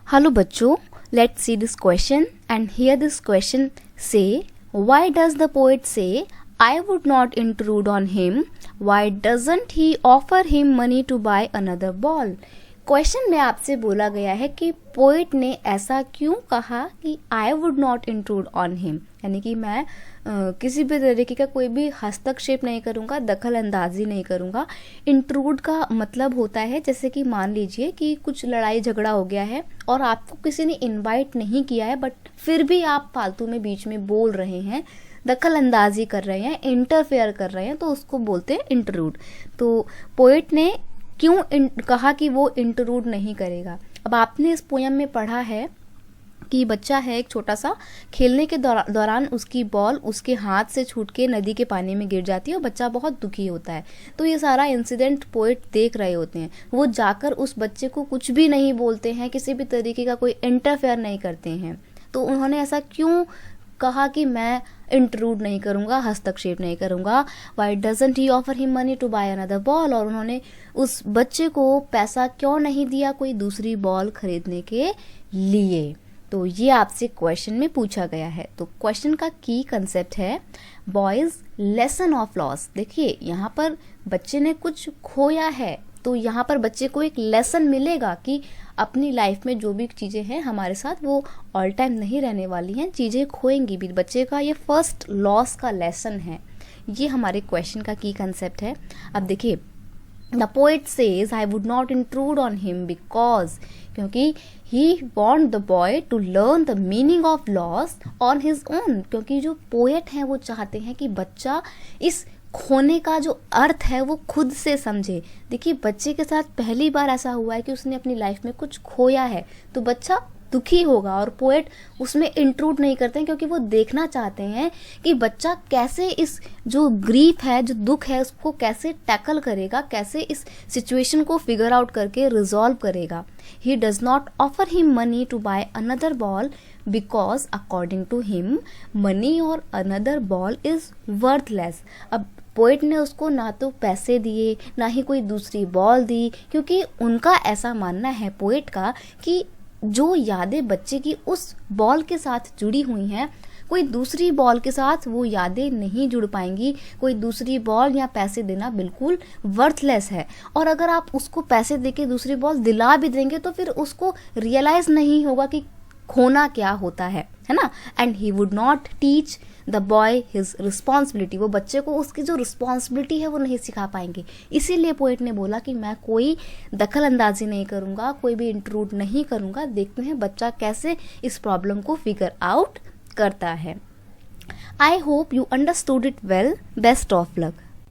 Hello बच्चों, let's see this question and here this question say, why does the poet say, I would not intrude on him? Why doesn't he offer him money to buy another ball? Question में आपसे बोला गया है कि poet ने ऐसा क्यों कहा कि आई would not intrude on him, यानी कि मैं किसी भी तरीके का कोई भी हस्तक्षेप नहीं करूँगा, दखल अंदाजी नहीं करूँगा। इंट्रूड का मतलब होता है जैसे कि मान लीजिए कि कुछ लड़ाई झगड़ा हो गया है और आपको किसी ने इनवाइट नहीं किया है, बट फिर भी आप फालतू में बीच में बोल रहे हैं, दखल अंदाजी कर रहे हैं, इंटरफेयर कर रहे हैं, तो उसको बोलते हैं इंट्रूड। तो पोइट ने क्यों कहा कि वो इंट्रूड नहीं करेगा। अब आपने इस पोयम में पढ़ा है कि बच्चा है एक छोटा सा, खेलने के दौरान उसकी बॉल उसके हाथ से छूट के नदी के पानी में गिर जाती है और बच्चा बहुत दुखी होता है। तो ये सारा इंसिडेंट पोएट देख रहे होते हैं, वो जाकर उस बच्चे को कुछ भी नहीं बोलते हैं, किसी भी तरीके का कोई इंटरफेयर नहीं करते हैं। तो उन्होंने ऐसा क्यों कहा कि मैं इंट्रूड नहीं करूँगा, हस्तक्षेप नहीं करूँगा। Why doesn't he offer him money to buy another ball, और उन्होंने उस बच्चे को पैसा क्यों नहीं दिया कोई दूसरी बॉल खरीदने के लिए। तो ये आपसे क्वेश्चन में पूछा गया है। तो क्वेश्चन का की कंसेप्ट है बॉयज लेसन ऑफ लॉस। देखिए यहाँ पर बच्चे ने कुछ खोया है, तो यहाँ पर बच्चे को एक लेसन मिलेगा कि अपनी लाइफ में जो भी चीज़ें हैं हमारे साथ वो ऑल टाइम नहीं रहने वाली हैं, चीज़ें खोएंगी भी। बच्चे का ये फर्स्ट लॉस का लेसन है। ये हमारे क्वेश्चन का की कंसेप्ट है। अब देखिए, the poet says I would not intrude on him because, क्योंकि he want the boy to learn the meaning of loss on his own. क्योंकि जो पोएट हैं वो चाहते हैं कि बच्चा इस खोने का जो अर्थ है वो खुद से समझे। देखिए बच्चे के साथ पहली बार ऐसा हुआ है कि उसने अपनी लाइफ में कुछ खोया है, तो बच्चा दुखी होगा और पोएट उसमें इंट्रूड नहीं करते हैं, क्योंकि वो देखना चाहते हैं कि बच्चा कैसे इस जो ग्रीफ है, जो दुख है, उसको कैसे टैकल करेगा, कैसे इस सिचुएशन को फिगर आउट करके रिजॉल्व करेगा। He does not offer him money to buy another ball because according to him money और अनदर बॉल इज वर्थलेस। अब पोएट ने उसको ना तो पैसे दिए ना ही कोई दूसरी बॉल दी, क्योंकि उनका ऐसा मानना है पोएट का कि जो यादें बच्चे की उस बॉल के साथ जुड़ी हुई हैं, कोई दूसरी बॉल के साथ वो यादें नहीं जुड़ पाएंगी। कोई दूसरी बॉल या पैसे देना बिल्कुल वर्थलेस है। और अगर आप उसको पैसे देके दूसरी बॉल दिला भी देंगे तो फिर उसको रियलाइज नहीं होगा कि खोना क्या होता है ना। And he would not teach the boy his responsibility. वो बच्चे को उसकी जो रिस्पॉन्सिबिलिटी है वो नहीं सिखा पाएंगे। इसीलिए पोएट ने बोला कि मैं कोई दखल अंदाजी नहीं करूँगा, कोई भी इंट्रूड नहीं करूँगा। देखते हैं बच्चा कैसे इस प्रॉब्लम को फिगर आउट करता है। I hope you understood it well. Best of luck.